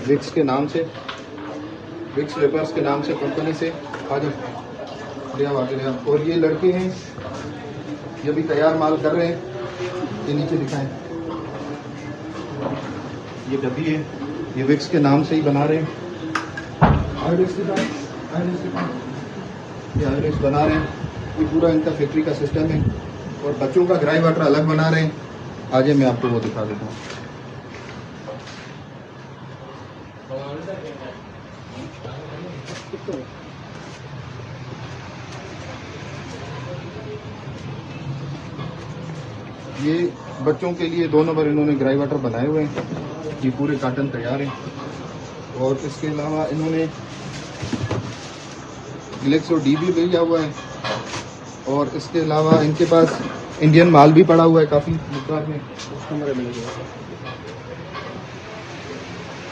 Vicks के नाम से, विक्स वेपर्स के नाम से कंपनी से। आ जाओ आगे। और ये लड़के हैं, ये भी तैयार माल कर रहे हैं। ये नीचे दिखाएं, ये डब्बी है, ये विक्स के नाम से ही बना रहे हैं। ये आयरिस बना रहे हैं। ये पूरा इनका फैक्ट्री का सिस्टम है। और बच्चों का ड्राई वाटर अलग बना रहे हैं। आज मैं आपको वो दिखा देता हूँ। ये बच्चों के लिए 2 नंबर इन्होंने ग्राई वाटर बनाए हुए हैं। ये पूरे कार्टन तैयार हैं। और इसके अलावा इन्होंने ग्लेक्सो डी भी भेजा हुआ है। और इसके अलावा इनके पास इंडियन माल भी पड़ा हुआ है काफ़ी मकदार में। उस कमरे में